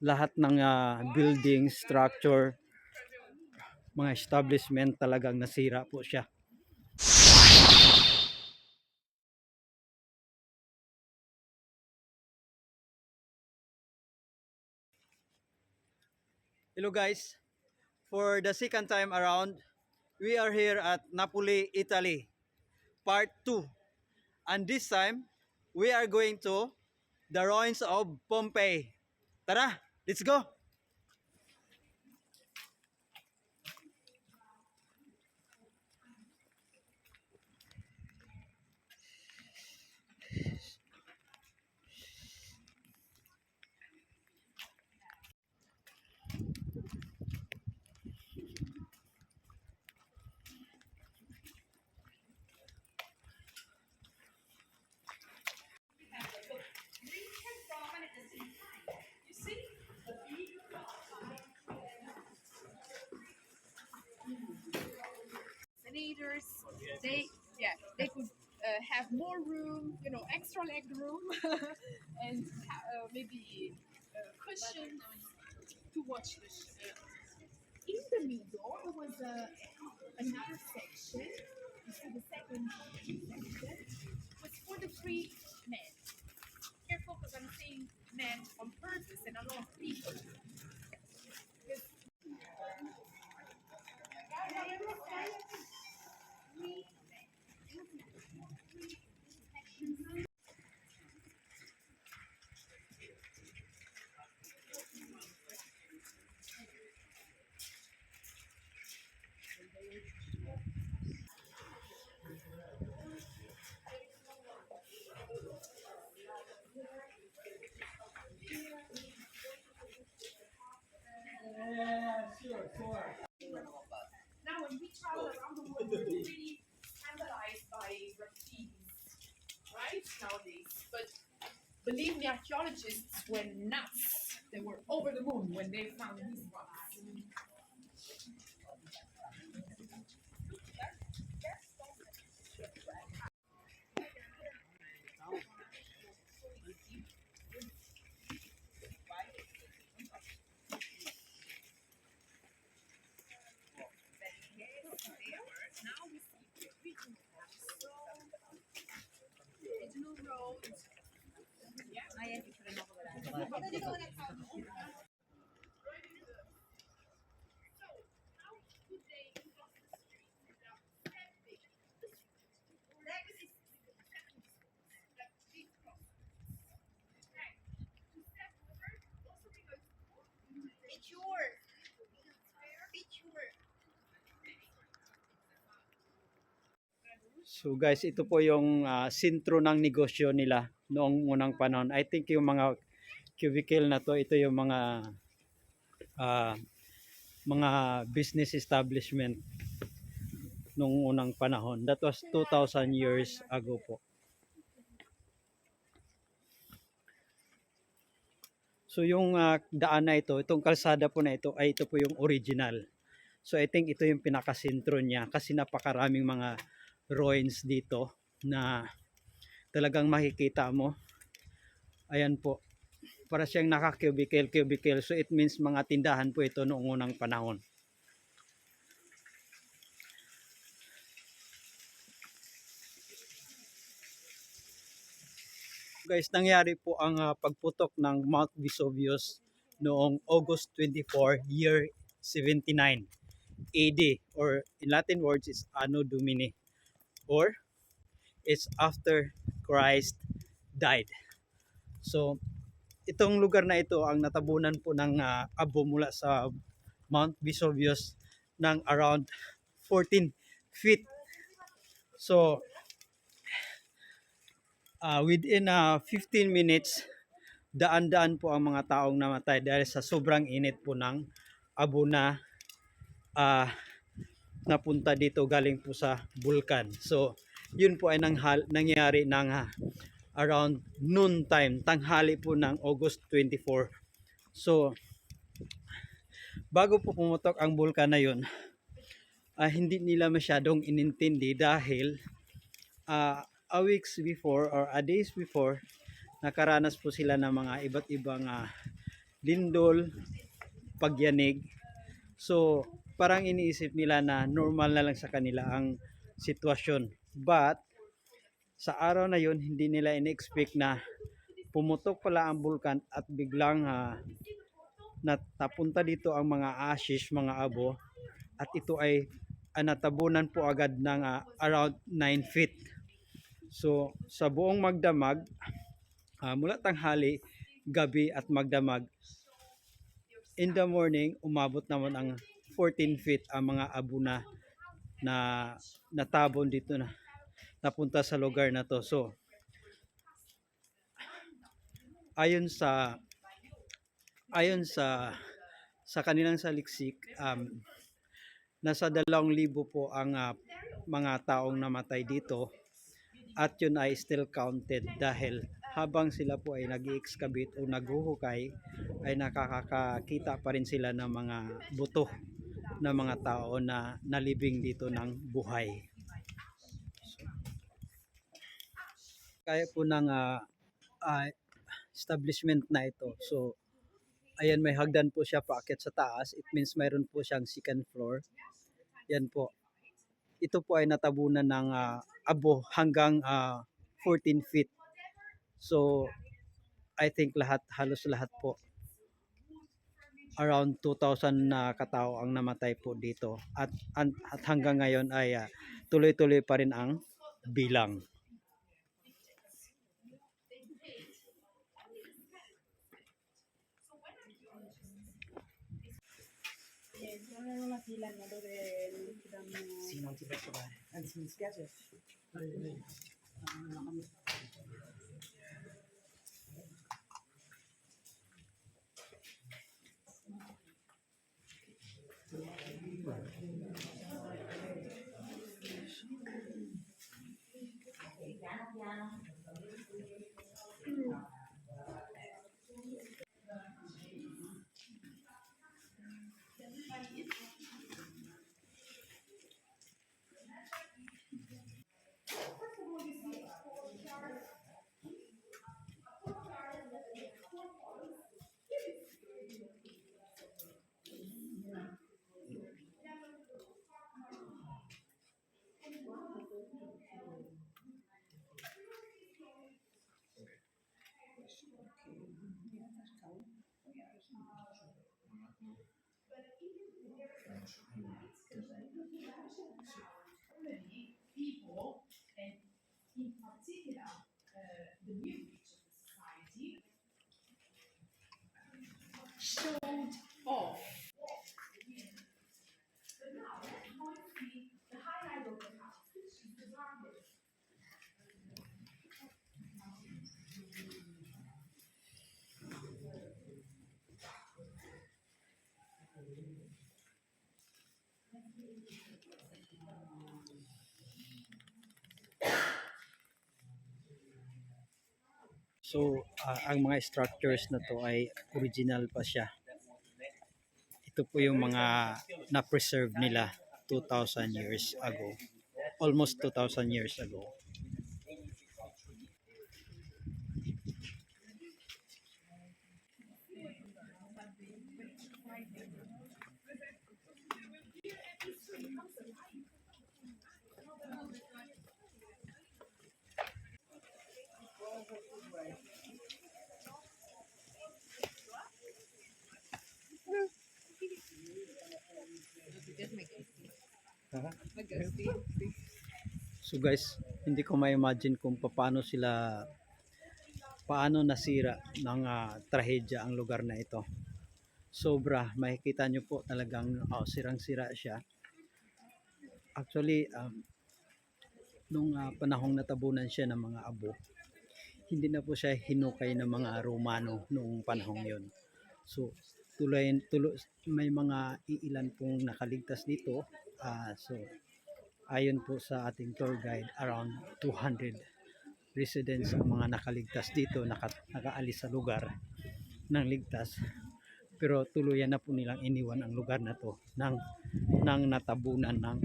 lahat ng building structure, mga establishment talagang nasira po siya. Hello guys, for the second time around, we are here at Napoli, Italy, part 2. And this time, we are going to the ruins of Pompeii. Tara, let's go! Senators, they could have more room, extra leg room, and maybe cushions to watch the show. In the middle, there was another section. You see the second section was for the three men. Careful, because I'm saying men on purpose and a lot of people. Now, when we travel around the world, we're really scandalized by graffitis, right? Nowadays. But believe me, archaeologists went nuts. They were over the moon when they found these rocks. Now we see the original roads. So guys, ito po yung sentro ng negosyo nila noong unang panahon. I think yung mga cubicle na to, ito yung ah, mga business establishment noong unang panahon. That was 2,000 years ago po. So yung daan na ito, itong kalsada po na ito, ay ito po yung original. So I think ito yung pinakasentro niya kasi napakaraming mga ruins dito na talagang makikita mo. Ayan po, para siyang naka-cubicle. So it means mga tindahan po ito noong unang panahon. Guys, nangyari po ang pagputok ng Mount Vesuvius noong August 24, year 79 AD, or in Latin words is Anno Domini, or it's after Christ died. So itong lugar na ito ang natabunan po ng abo mula sa Mount Vesuvius ng around 14 feet. So within 15 minutes, daan-daan po ang mga taong namatay dahil sa sobrang init po ng abo na napunta dito galing po sa bulkan. So yun po ay nangyari ng around noon time, tanghali po ng August 24. So bago po pumutok ang bulkan na yun, hindi nila masyadong inintindi dahil a weeks before or a days before, nakaranas po sila ng mga iba't ibang lindol, pagyanig. So, parang iniisip nila na normal na lang sa kanila ang sitwasyon. But, sa araw na yun, hindi nila in-expect na pumutok pala ang bulkan at biglang natapunta dito ang mga ashes, mga abo. At ito ay natabunan po agad ng around 9 feet. So, sa buong magdamag, mula tanghali, gabi at magdamag, in the morning, umabot naman ang 14 feet ang mga abo na natabon dito na napunta sa lugar na to. So, ayon sa kanilang saliksik, nasa 2,000 po ang mga taong namatay dito, at yun ay still counted dahil habang sila po ay nag-i-excavate o naghuhukay, ay nakakakita pa rin sila ng mga buto ng mga tao na nalibing dito ng buhay. Kaya po ng establishment na ito. So, ayan, may hagdan po siya paakyat sa taas. It means mayroon po siyang second floor. Yan po. Ito po ay natabunan ng abo hanggang 14 feet. So, I think halos lahat po, around 2,000 na katao ang namatay po dito. At hanggang ngayon ay tuloy-tuloy pa rin ang bilang. Si non ti posso fare, anzi mi spiace. People, and in particular, the New Society, showed off. But now let's see the highlight of the house, which is the garden. So, ang mga structures na to ay original pa siya. Ito po yung mga na-preserve nila 2,000 years ago. Almost 2,000 years ago. So guys, hindi ko ma-imagine kung paano nasira ng trahedya ang lugar na ito. Sobra, makikita nyo po talagang sirang-sira siya. Actually, nung panahong natabunan siya ng mga abo, hindi na po siya hinukay ng mga Romano noong panahong yon. So, tuloy, may mga iilan pong nakaligtas dito. So, ayon po sa ating tour guide, around 200 residents ang mga nakaligtas dito, nakaalis sa lugar ng ligtas. Pero tuluyan na po nilang iniwan ang lugar na to nang natabunan ng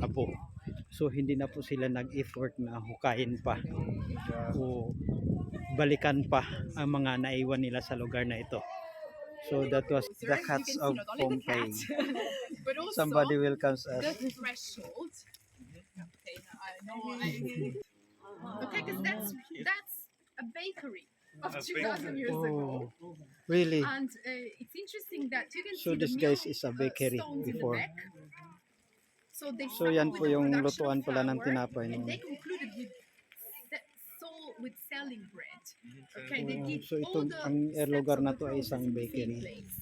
abo. So hindi na po sila nag-effort na hukayin pa o balikan pa ang mga naiwan nila sa lugar na ito. So that was the You cats can see of not only the Pompeii. cat, but also Somebody will come us. the threshold. Okay, now I know. Okay, because that's a bakery of 2,000 years ago. Oh, really? And it's interesting that you can So see the this guys mill is a bakery stones in the before. back. So they So started yan with po the yung production lutuan of pala ng flour, tinapay and noon. they concluded with selling bread. Okay, they did So all itong the ang steps lugar of na the to ay process isang in the same bakery. place.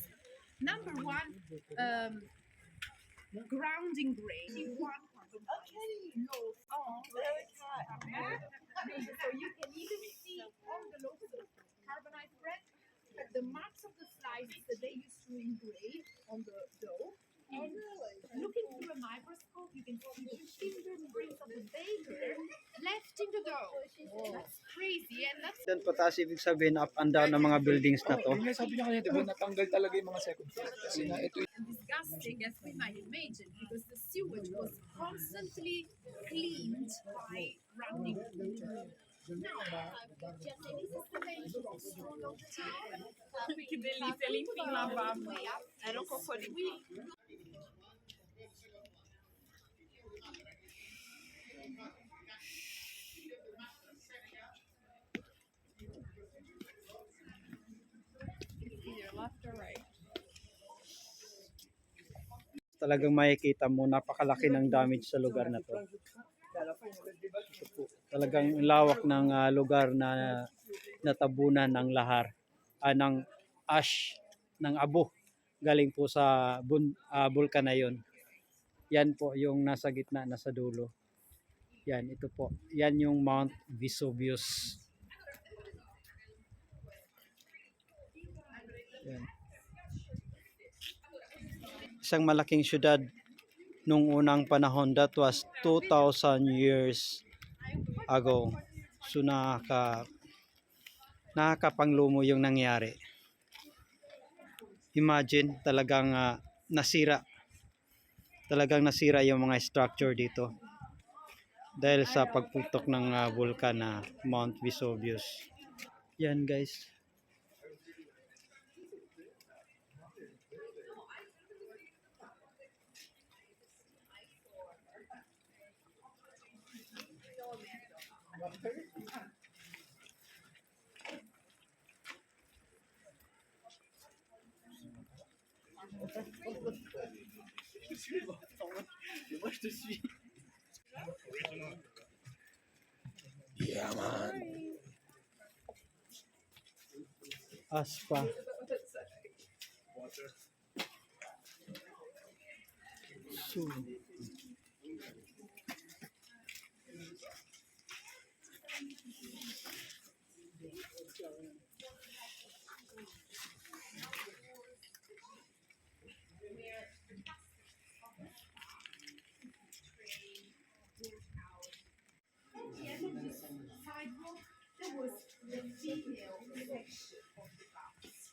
Number one, grounding grain. Okay, loaves of bread. So you can even see on the loaves of carbonized bread the marks of the slices that they used to engrave on the dough. And looking through a microscope, you can see the fingerprints of the baker left in the dough. That's crazy, and that's Yan pataas ibig sabihin up and down ng mga buildings na to. Yun nga sabi niya kanina, di ba, natanggal talaga yung mga second floor. Kasi nga, ito disgusting as we might imagine, because the sewage was constantly cleaned by running water. Now, Jesse, this is the main restaurant of the town. Que delícia, limpinho, lavava. Era um cocorico. Either left or right. Talagang makikita mo napakalaki ng damage sa lugar na to. Ito po, talagang lawak ng lugar na natabunan ng lahar, ng ash, ng abo galing po sa bulkan na yon. Yan po yung nasa gitna, nasa dulo. Yan, ito po. Yan yung Mount Vesuvius. Yan. Isang malaking syudad nung unang panahon, that was 2,000 years ago. So nakakapanglumo yung nangyari. Imagine, talagang nasira. Talagang nasira yung mga structure dito dahil sa pagputok ng vulkan na Mount Vesuvius. Yan guys. yeah, man. Aspa. So, At the end of this sidewalk, there was the female section of the house.